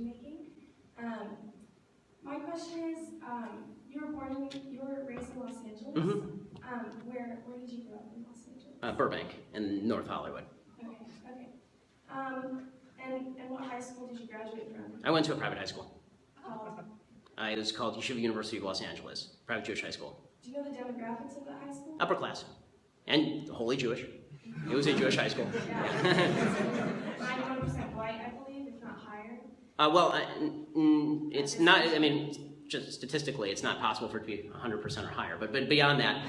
decision making. My question is, you were raised in Los Angeles. Mm-hmm. Where did you grow up in Los Angeles? Burbank in North Hollywood. Okay. And what high school did you graduate from? I went to a private high school. Called? It was called Yeshiva University of Los Angeles, private Jewish high school. Do you know the demographics of that high school? Upper class, and wholly Jewish. It was a Jewish high school. Yeah. 91% white, I believe, if not higher. It's not. I mean, just statistically, it's not possible for it to be 100% or higher. But beyond that,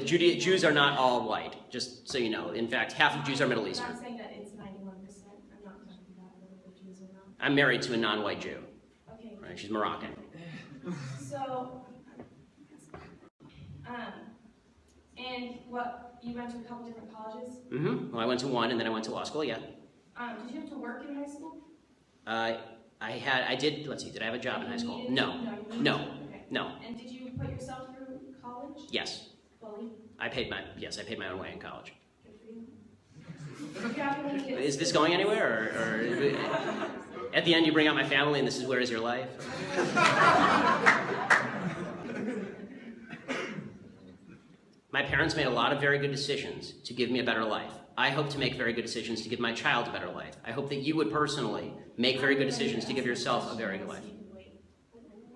Jews are not all white. Just so you know. In fact, half of Jews are Middle Eastern. I'm not saying that it's 91%. I'm not talking about whether the Jews or not. I'm married to a non-white Jew. Okay. Right? She's Moroccan. So, and you went to a couple different colleges? Mm-hmm. Well, I went to one, and then I went to law school. Yeah. Did you have to work in high school? I did. Let's see. Did I have a job in high school? No. Okay. No. And did you put yourself through college? Yes. Fully? I paid my own way in college. Good for you. Do you have any kids? Is this going anywhere, or at the end you bring out my family and this is where is your life? My parents made a lot of very good decisions to give me a better life. I hope to make very good decisions to give my child a better life. I hope that you would personally make very good decisions to give yourself a very good life.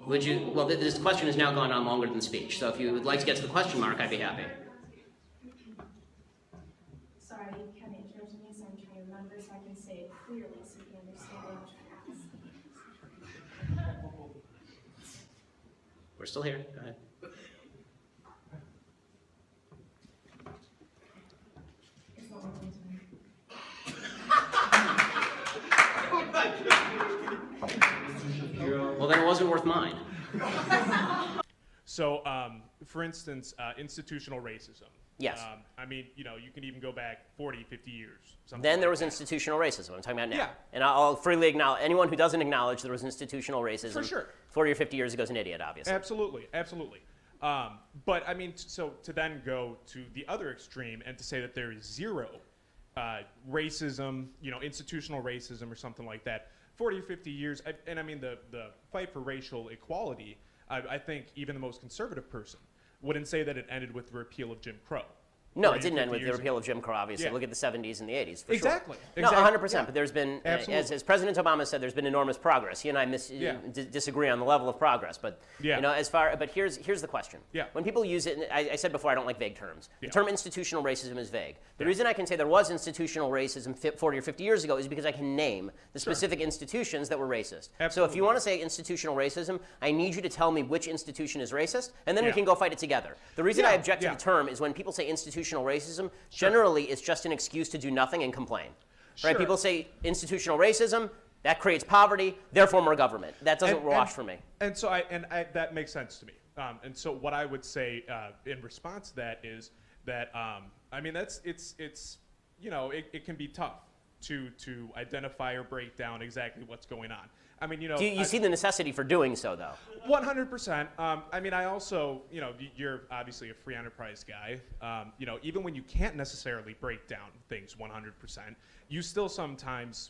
Would you? Well, this question has now gone on longer than speech, so if you would like to get to the question mark, I'd be happy. Sorry, you kind of interrupted me, so I'm trying to remember so I can say it clearly so you can understand what I'm trying to ask. We're still here. Go ahead. It's not working today. Well, then it wasn't worth mine. So, for instance, institutional racism. Yes. I mean, you can even go back 40, 50 years. Then there was institutional racism. I'm talking about now. Yeah. And I'll freely acknowledge, anyone who doesn't acknowledge there was institutional racism For sure. 40 or 50 years ago is an idiot, obviously. Absolutely. But I mean, so to then go to the other extreme and to say that there is zero racism, institutional racism or something like that, 40 or 50 years, and I mean the fight for racial equality, I think even the most conservative person wouldn't say that it ended with the repeal of Jim Crow. No, it didn't end with the repeal of Jim Crow, obviously. Yeah. Look at the 70s and the 80s, for Exactly. sure. No, 100%. Yeah. But there's been, Absolutely. as President Obama said, there's been enormous progress. He and I disagree on the level of progress. But, but here's the question. Yeah. When people use it, and I said before I don't like vague terms. Yeah. The term institutional racism is vague. The reason I can say there was institutional racism 40 or 50 years ago is because I can name the specific institutions that were racist. Absolutely. So if you want to say institutional racism, I need you to tell me which institution is racist, and then we Yeah. can go fight it together. The reason I object to Yeah. the term is when people say institutional racism, generally it's just an excuse to do nothing and complain. Right? Sure. People say institutional racism, that creates poverty, therefore more government. That doesn't wash for me. And so that makes sense to me. And so what I would say in response to that is that I mean it can be tough to identify or break down exactly what's going on. I mean, Do you see the necessity for doing so, though? 100%. I mean, I also, you're obviously a free enterprise guy. Even when you can't necessarily break down things 100%, you still sometimes,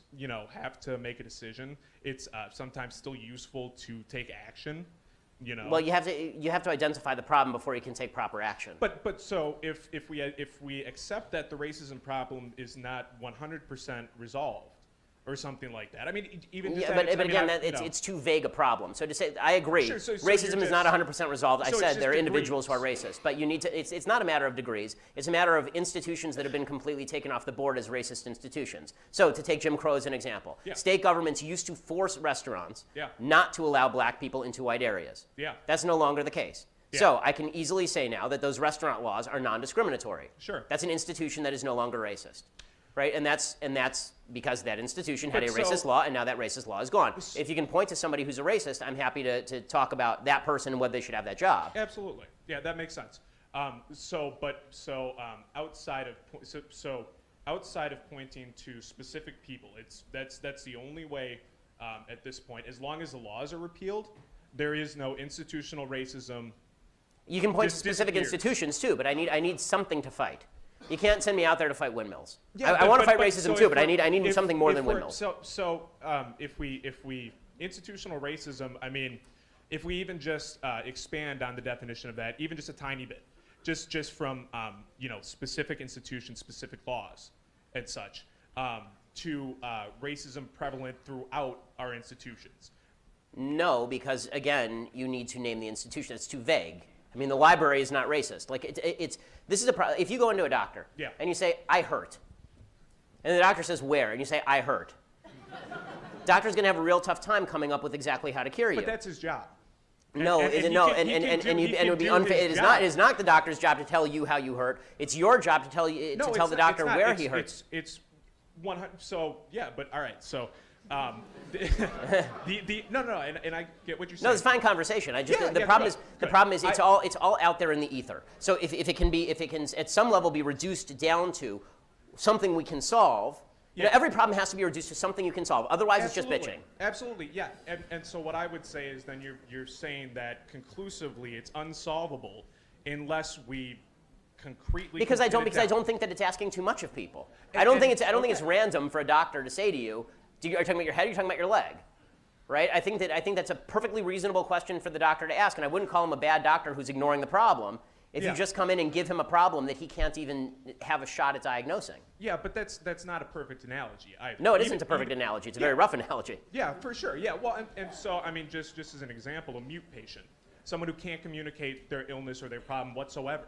have to make a decision. It's sometimes still useful to take action. Well, you have to identify the problem before you can take proper action. But so if we accept that the racism problem is not 100% resolved, or something like that. I mean, even just but again, it's too vague a problem. So to say, I agree, Sure, so racism is not 100% resolved. I so said it's there are just individuals who are degrees. racist, but you need to. It's not a matter of degrees. It's a matter of institutions that have been completely taken off the board as racist institutions. So to take Jim Crow as an example, Yeah. state governments used to force restaurants Yeah. not to allow black people into white areas. Yeah. That's no longer the case. Yeah. So I can easily say now that those restaurant laws are non-discriminatory. Sure. That's an institution that is no longer racist. Right, and that's because that institution had a racist law, and now that racist law is gone. If you can point to somebody who's a racist, I'm happy to talk about that person and whether they should have that job. Absolutely, yeah, that makes sense. Outside of pointing to specific people, that's the only way at this point. As long as the laws are repealed, there is no institutional racism. You can point to specific institutions too, but I need something to fight. You can't send me out there to fight windmills. Yeah, I want to fight but- racism so too, if but I we're- need something more than we're- windmills. If we institutional racism, I mean, if we even just expand on the definition of that, even just a tiny bit, just from specific institutions, specific laws, and such, to racism prevalent throughout our institutions. No, because again, you need to name the institution. It's too vague. I mean, the library is not racist. Like this is a problem. If you go into a doctor and you say, "I hurt," and the doctor says, "Where?" and you say, "I hurt," doctor's going to have a real tough time coming up with exactly how to cure you. But that's his job. It would be unfair. It is not the doctor's job to tell you how you hurt. It's your job to tell the doctor where he hurts. It's 100. So yeah, but all right. So and I get what you're saying. No, it's a fine conversation. The problem is it's all out there in the ether. So if it can at some level be reduced down to something we can solve. Yeah. Every problem has to be reduced to something you can solve. Otherwise, it's just bitching. Absolutely, yeah. And so what I would say is then you're saying that conclusively it's unsolvable unless we concretely. Because I don't think that it's asking too much of people. I don't think it's random for a doctor to say to you, are you talking about your head or are you talking about your leg? Right? I think that's a perfectly reasonable question for the doctor to ask, and I wouldn't call him a bad doctor who's ignoring the problem. If you just come in and give him a problem that he can't even have a shot at diagnosing. Yeah, but that's not a perfect analogy either. No, it isn't a perfect analogy. It's a very rough analogy. Yeah, for sure. Yeah, well, and so, I mean, just as an example, a mute patient, someone who can't communicate their illness or their problem whatsoever.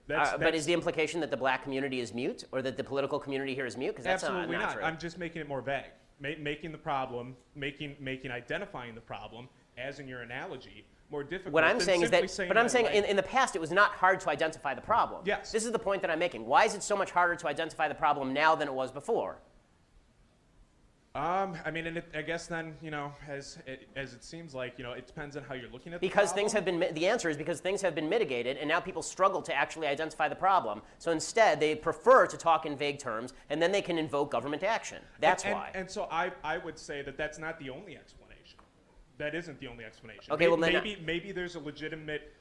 But is the implication that the black community is mute or that the political community here is mute? Because that's absolutely not true. I'm just making it more vague. Making the problem, identifying the problem, as in your analogy, more difficult. What I'm saying is that, but I'm saying like, in the past it was not hard to identify the problem. Yes. This is the point that I'm making. Why is it so much harder to identify the problem now than it was before? I mean, and I guess then, as it seems like, it depends on how you're looking at the Because problem. the answer is because things have been mitigated and now people struggle to actually identify the problem. So instead they prefer to talk in vague terms and then they can invoke government action. That's why. And so I would say that that's not the only explanation. That isn't the only explanation. Okay, well then maybe there's a legitimate,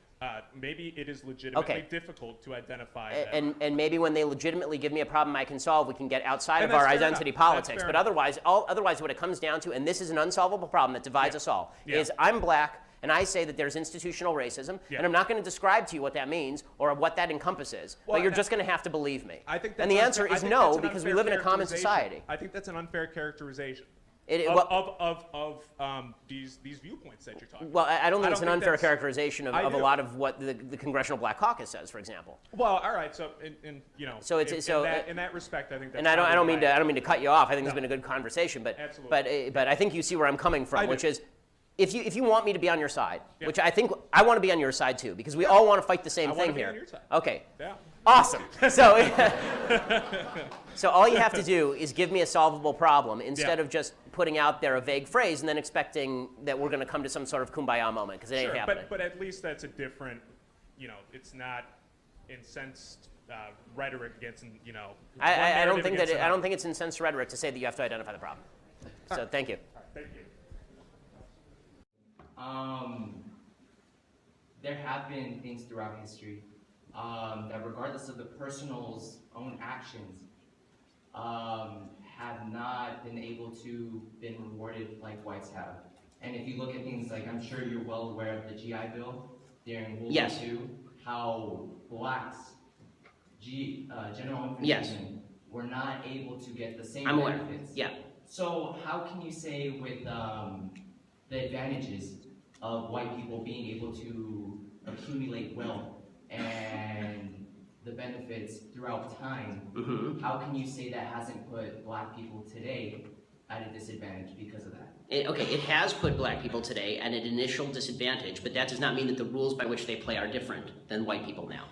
maybe it is legitimately difficult to identify that. And maybe when they legitimately give me a problem I can solve, we can get outside And of our that's fair identity enough. politics. That's But fair otherwise what it comes down to, and this is an unsolvable problem that divides us all, is I'm black and I say that there's institutional racism, and I'm not going to describe to you what that means or what that encompasses, but you're just going to have to be me. And the answer is no, because we live in a common society. I think that's an unfair characterization. These viewpoints that you're talking about. Well, I don't think it's an unfair characterization of a lot of what the Congressional Black Caucus says, for example. Well, all right. So, in that respect, I think that's. And I don't mean to cut you off. I think it's been a good conversation, but I think you see where I'm coming from, which is, if you want me to be on your side, which I think I want to be on your side too, because we all want to fight the same thing here. On your side. Okay. Yeah. Awesome. So all you have to do is give me a solvable problem instead of just putting out there a vague phrase and then expecting that we're going to come to some sort of kumbaya moment, because it ain't happening. But at least that's a different, it's not incensed rhetoric against, I don't think it's incensed rhetoric to say that you have to identify the problem. So thank you. Thank you. There have been things throughout history that, regardless of the person's own actions, have not been able to been rewarded like whites have. And if you look at things like, I'm sure you're well aware of the GI Bill during World War II, how blacks, general information, were not able to get the same benefits. Yeah. So how can you say with the advantages of white people being able to accumulate wealth and the benefits throughout time, how can you say that hasn't put black people today at a disadvantage because of that? It has put black people today at an initial disadvantage, but that does not mean that the rules by which they play are different than white people now.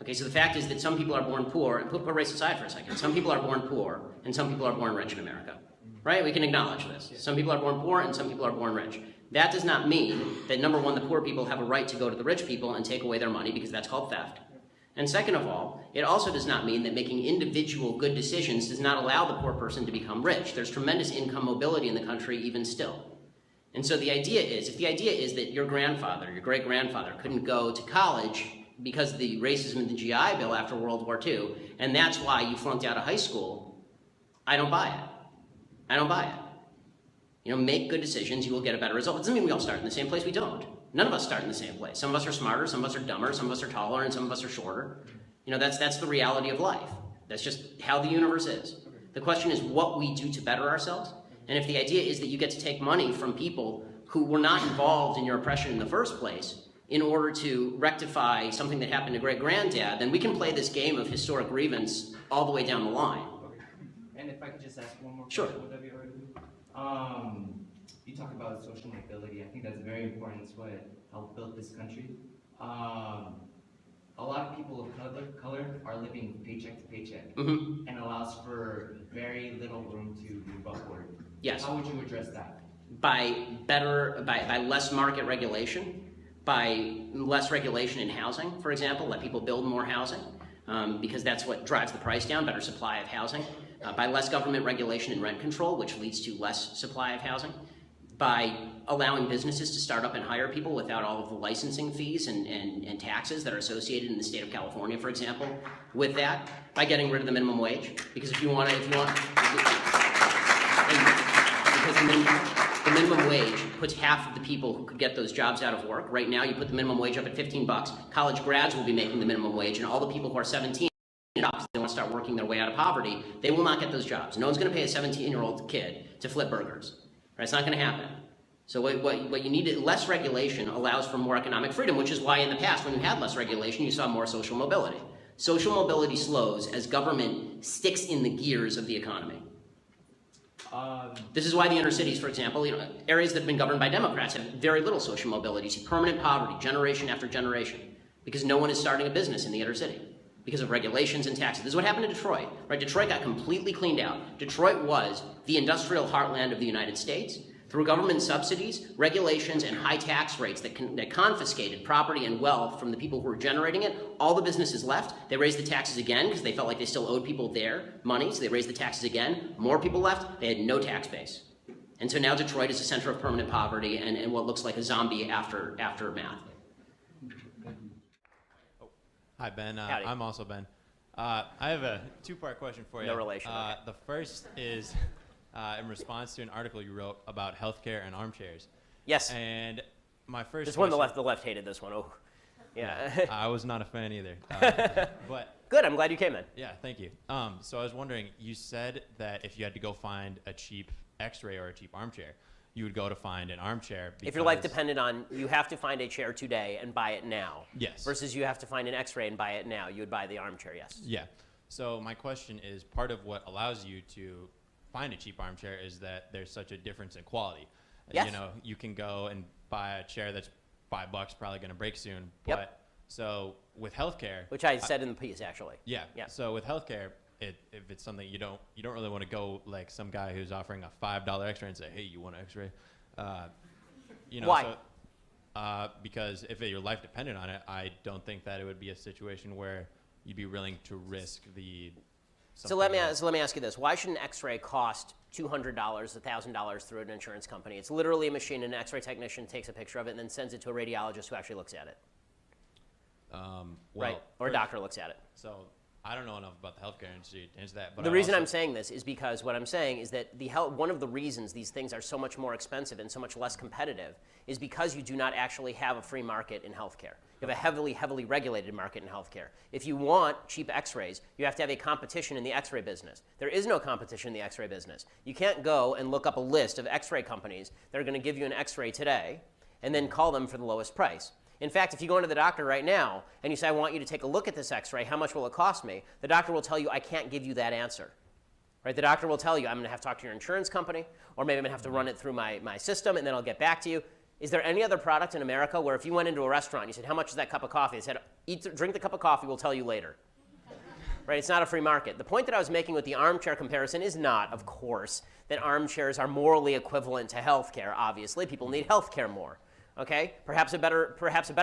Okay, so the fact is that some people are born poor, and put race aside for a second, some people are born poor, and some people are born rich in America. Right? We can acknowledge this. Some people are born poor, and some people are born rich. That does not mean that, number one, the poor people have a right to go to the rich people and take away their money, because that's called theft. And second of all, it also does not mean that making individual good decisions does not allow the poor person to become rich. There's tremendous income mobility in the country even still. And so the idea is, if the idea is that your grandfather, your great-grandfather couldn't go to college because of the racism in the GI Bill after World War II, and that's why you flunked out of high school, I don't buy it. I don't buy it. You know, make good decisions, you will get a better result. It doesn't mean we all start in the same place, we don't. None of us start in the same place. Some of us are smarter, some of us are dumber, some of us are taller, and some of us are shorter. You know, that's the reality of life. That's just how the universe is. The question is what we do to better ourselves. And if the idea is that you get to take money from people who were not involved in your oppression in the first place in order to rectify something that happened to great-granddad, then we can play this game of historic grievance all the way down the line. And if I could just ask one more Sure. question, would that be all right with you? You talk about social mobility. I think that's very important. It's what helped build this country. A lot of people of color are living paycheck to paycheck, and allows for very little room to move upward. Yes. How would you address that? By less market regulation, by less regulation in housing, for example, let people build more housing, because that's what drives the price down, better supply of housing. By less government regulation and rent control, which leads to less supply of housing. By allowing businesses to start up and hire people without all of the licensing fees and taxes that are associated in the state of California, for example. With that, by getting rid of the minimum wage, because because the minimum wage puts half of the people who could get those jobs out of work. Right now, you put the minimum wage up at $15. College grads will be making the minimum wage, and all the people who are 17 they want to start working their way out of poverty, they will not get those jobs. No one's going to pay a 17-year-old kid to flip burgers. Right? It's not going to happen. So what you need, less regulation allows for more economic freedom, which is why in the past, when you had less regulation, you saw more social mobility. Social mobility slows as government sticks in the gears of the economy. This is why the inner cities, for example, areas that have been governed by Democrats have very little social mobility. You see permanent poverty, generation after generation, because no one is starting a business in the inner city because of regulations and taxes. This is what happened to Detroit, right? Detroit got completely cleaned out. Detroit was the industrial heartland of the United States. Through government subsidies, regulations, and high tax rates that confiscated property and wealth from the people who were generating it, all the businesses left. They raised the taxes again because they felt like they still owed people their money, so they raised the taxes again. More people left. They had no tax base. And so now Detroit is a center of permanent poverty and what looks like a zombie aftermath. Hi, Ben. I'm also Ben. I have a two-part question for you. No relation. Okay. The first is in response to an article you wrote about healthcare and armchairs. Yes. And my first This question, one, the left hated this one. Oh, yeah. I was not a fan either. But good. I'm glad you came in. yeah, thank you. So I was wondering, you said that if you had to go find a cheap X-ray or a cheap armchair, you would go to find an armchair. If your life depended on, you have to find a chair today and buy it now. Yes. Versus you have to find an X-ray and buy it now. You would buy the armchair, yes. Yeah. So my question is, part of what allows you to find a cheap armchair is that there's such a difference in quality. Yes. You know, you can go and buy a chair that's $5, probably going to break soon. Yep. But so with healthcare, Which I said in the piece, actually. yeah. Yeah. So with healthcare, if it's something you don't really want to go like some guy who's offering a $5 X-ray and say, hey, you want an X-ray? Why? So, because if your life depended on it, I don't think that it would be a situation where you'd be willing to risk the. So let me ask you this: why should an X-ray cost $200, $1,000 through an insurance company? It's literally a machine. An X-ray technician takes a picture of it and then sends it to a radiologist who actually looks at it. Right, or a doctor looks at it. So I don't know enough about the healthcare industry to answer that. But The reason I'm saying this is because what I'm saying is that one of the reasons these things are so much more expensive and so much less competitive is because you do not actually have a free market in healthcare. You have a heavily, heavily regulated market in healthcare. If you want cheap X-rays, you have to have a competition in the X-ray business. There is no competition in the X-ray business. You can't go and look up a list of X-ray companies that are going to give you an X-ray today and then call them for the lowest price. In fact, if you go into the doctor right now and you say, I want you to take a look at this X-ray, how much will it cost me? The doctor will tell you, I can't give you that answer. Right? The doctor will tell you, I'm going to have to talk to your insurance company, or maybe I'm going to have to run it through my system, and then I'll get back to you. Is there any other product in America where if you went into a restaurant and you said, how much is that cup of coffee? They said, drink the cup of coffee, we'll tell you later. Right? It's not a free market. The point that I was making with the armchair comparison is not, of course, that armchairs are morally equivalent to healthcare. Obviously, people need healthcare more. Okay? Perhaps a better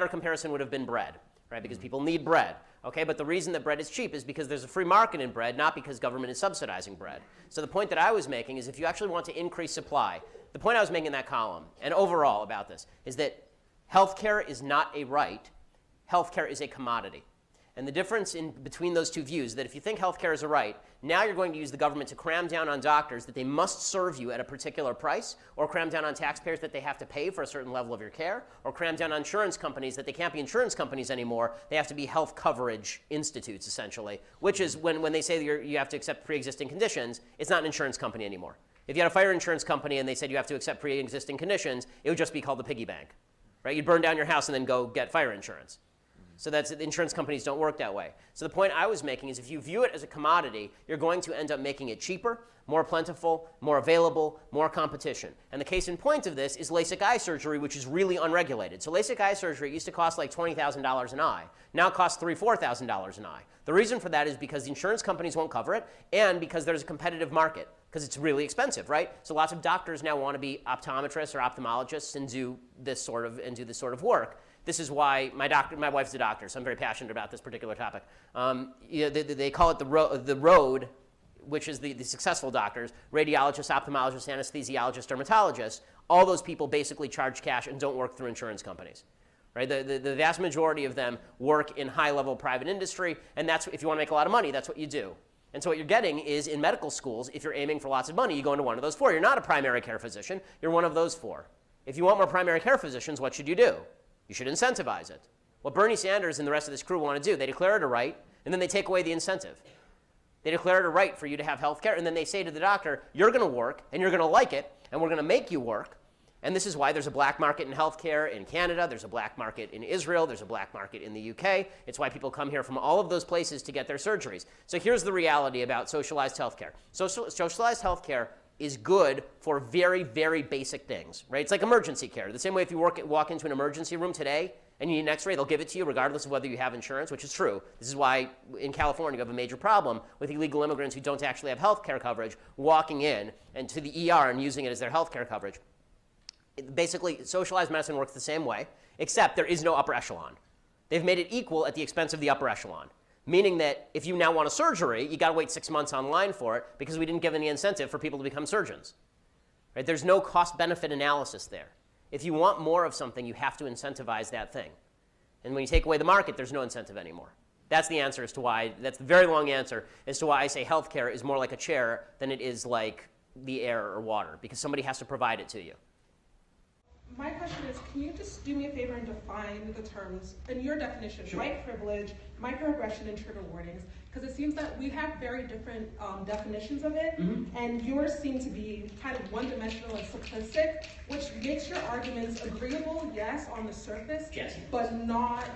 comparison would have been bread, right? Because people need bread. Okay? But the reason that bread is cheap is because there's a free market in bread, not because government is subsidizing bread. So the point that I was making is if you actually want to increase supply, the point I was making in that column, and overall about this, is that healthcare is not a right. healthcare is a commodity. And the difference between those two views is that if you think healthcare is a right, now you're going to use the government to cram down on doctors that they must serve you at a particular price, or cram down on taxpayers that they have to pay for a certain level of your care, or cram down on insurance companies that they can't be insurance companies anymore. They have to be health coverage institutes, essentially, which is when they say you have to accept pre-existing conditions, it's not an insurance company anymore. If you had a fire insurance company and they said you have to accept pre-existing conditions, it would just be called the piggy bank. Right? You'd burn down your house and then go get fire insurance. So that's, insurance companies don't work that way. So the point I was making is if you view it as a commodity, you're going to end up making it cheaper, more plentiful, more available, more competition. And the case in point of this is LASIK eye surgery, which is really unregulated. So LASIK eye surgery used to cost like $20,000 an eye. Now it costs $3,000, $4,000 an eye. The reason for that is because the insurance companies won't cover it, and because there's a competitive market, because it's really expensive, right? So lots of doctors now want to be optometrists or ophthalmologists and do this sort of work. This is why my wife's a doctor, so I'm very passionate about this particular topic. They call it the road, which is the successful doctors, radiologists, ophthalmologists, anesthesiologists, dermatologists. All those people basically charge cash and don't work through insurance companies. Right? The vast majority of them work in high-level private industry, and that's, if you want to make a lot of money, that's what you do. And so what you're getting is, in medical schools, if you're aiming for lots of money, you go into one of those four. You're not a primary care physician. You're one of those four. If you want more primary care physicians, what should you do? You should incentivize it. What Bernie Sanders and the rest of this crew want to do, they declare it a right, and then they take away the incentive. They declare it a right for you to have health care, and then they say to the doctor, you're going to work, and you're going to like it, and we're going to make you work. And this is why there's a black market in healthcare in Canada, there's a black market in Israel, there's a black market in the UK. It's why people come here from all of those places to get their surgeries. So here's the reality about socialized healthcare. Socialized healthcare is good for very, very basic things, right? It's like emergency care. The same way if you walk into an emergency room today and you need an x-ray, they'll give it to you regardless of whether you have insurance, which is true. This is why in California you have a major problem with illegal immigrants who don't actually have health care coverage walking in and to the ER and using it as their health care coverage. Basically, socialized medicine works the same way, except there is no upper echelon. They've made it equal at the expense of the upper echelon. Meaning that if you now want a surgery, you got to wait 6 months online for it because we didn't give any incentive for people to become surgeons. Right? There's no cost-benefit analysis there. If you want more of something, you have to incentivize that thing. And when you take away the market, there's no incentive anymore. That's the answer as to why, that's the very long answer as to why I say healthcare is more like a chair than it is like the air or water, because somebody has to provide it to you. My question is, can you just do me a favor and define the terms in your definition, Sure. White privilege, microaggression, and trigger warnings? Because it seems that we have very different definitions of it, and yours seem to be kind of one-dimensional and simplistic, which makes your arguments agreeable, yes, on the surface, Yes. but not,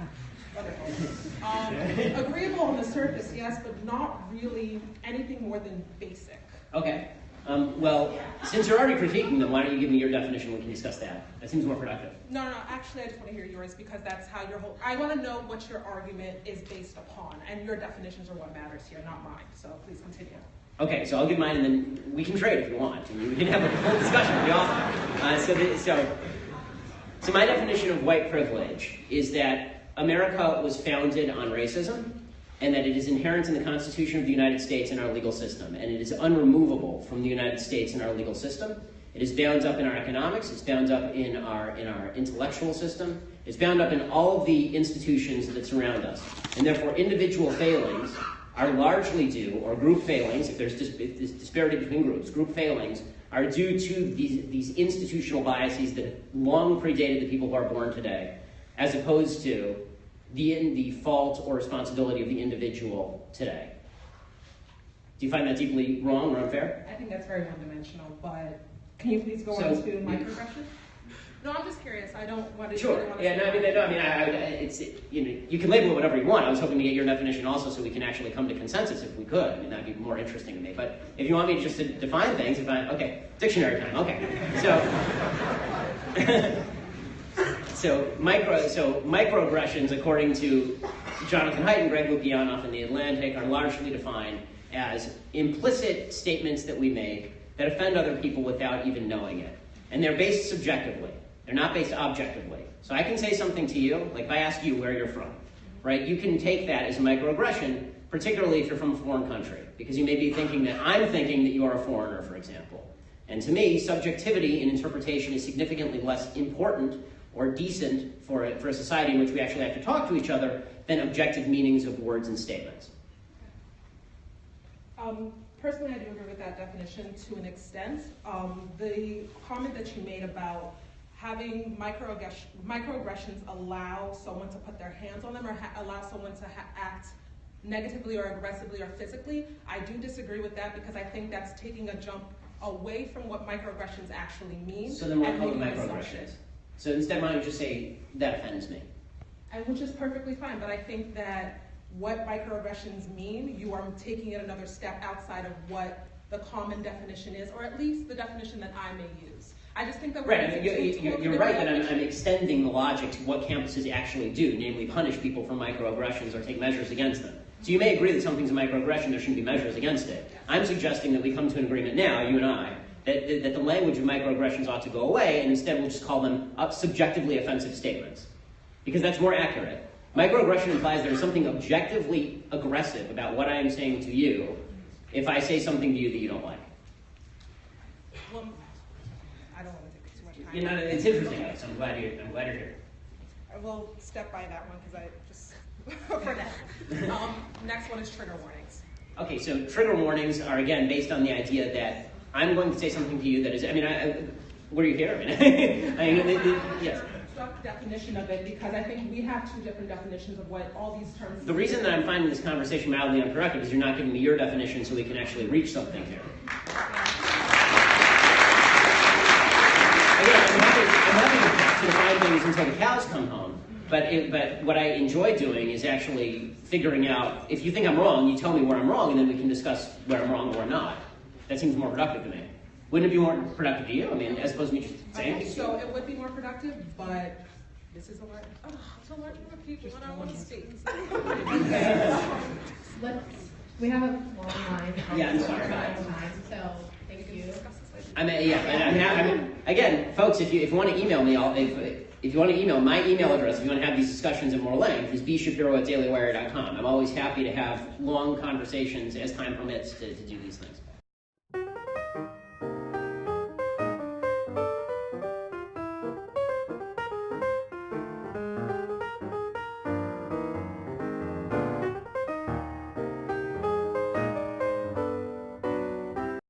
agreeable on the surface, yes, but not really anything more than basic. Okay. Well, since you're already critiquing them, why don't you give me your definition? We can discuss that. That seems more productive. No, actually I just want to hear yours because that's how your whole, I want to know what your argument is based upon, and your definitions are what matters here, not mine, so please continue. Okay, so I'll give mine and then we can trade if you want. I mean, we can have a whole discussion, it'll be awesome. So my definition of white privilege is that America was founded on racism, and that it is inherent in the Constitution of the United States and our legal system, and it is unremovable from the United States and our legal system. It is bound up in our economics, it's bound up in our intellectual system, it's bound up in all of the institutions that surround us. And therefore, individual failings are largely due, or group failings, if there's disparity between groups, group failings are due to these institutional biases that long predated the people who are born today, as opposed to the fault or responsibility of the individual today. Do you find that deeply wrong or unfair? I think that's very one-dimensional, but can you please go on to microaggression? No, I'm just curious. I don't want to. Sure. Yeah. No. You can label it whatever you want. I was hoping to get your definition also, so we can actually come to consensus if we could. I mean, that'd be more interesting to me. But if you want me just to define things, okay, dictionary time. Okay. So microaggressions, according to Jonathan Haidt and Greg Lukianoff in The Atlantic, are largely defined as implicit statements that we make that offend other people without even knowing it. And they're based subjectively. They're not based objectively. So I can say something to you, like if I ask you where you're from, right? You can take that as a microaggression, particularly if you're from a foreign country, because you may be thinking that I'm thinking that you are a foreigner, for example. And to me, subjectivity in interpretation is significantly less important or decent for a society in which we actually have to talk to each other than objective meanings of words and statements. Personally, I do agree with that definition to an extent. The comment that you made about having microaggressions allow someone to put their hands on them or allow someone to act negatively or aggressively or physically, I do disagree with that because I think that's taking a jump away from what microaggressions actually mean. So then we'll call them making an microaggressions. assumption. So instead, why don't you just say, that offends me? And which is perfectly fine, but I think that what microaggressions mean, you are taking it another step outside of what the common definition is, or at least the definition that I may use. I just think that Right, I mean, you're right that I'm extending the logic to what campuses actually do, namely punish people for microaggressions or take measures against them. So you may agree that something's a microaggression, there shouldn't be measures against it. I'm suggesting that we come to an agreement now, you and I, that the language of microaggressions ought to go away, and instead we'll just call them subjectively offensive statements. Because that's more accurate. Microaggression implies there's something objectively aggressive about what I am saying to you if I say something to you that you don't like. Well, I don't want to take too much time. You know, it's interesting, Alex. I'm glad you're here. I will step by that one because I just, for now. Next one is trigger warnings. Okay, so trigger warnings are, again, based on the idea that I'm going to say something to you that is, were you here? Yes. Definition of it, because I think we have two different definitions of what all these terms. The reason that I'm finding this conversation mildly unproductive is you're not giving me your definition so we can actually reach something here. Again, I'm happy to define things until the cows come home, but what I enjoy doing is actually figuring out, if you think I'm wrong, you tell me where I'm wrong, and then we can discuss where I'm wrong or not. That seems more productive to me. Wouldn't it be more productive to you? I mean, as opposed to me just saying Okay, so it would be more productive, but this is a lot. Oh, it's a lot more people when I want to speak. We have a long line. Yeah, I'm sorry. So thank you. Again, folks, if you want to email me, if you want to email, my email address, if you want to have these discussions in more length, is bshapiro@dailywire.com. I'm always happy to have long conversations as time permits to do these things.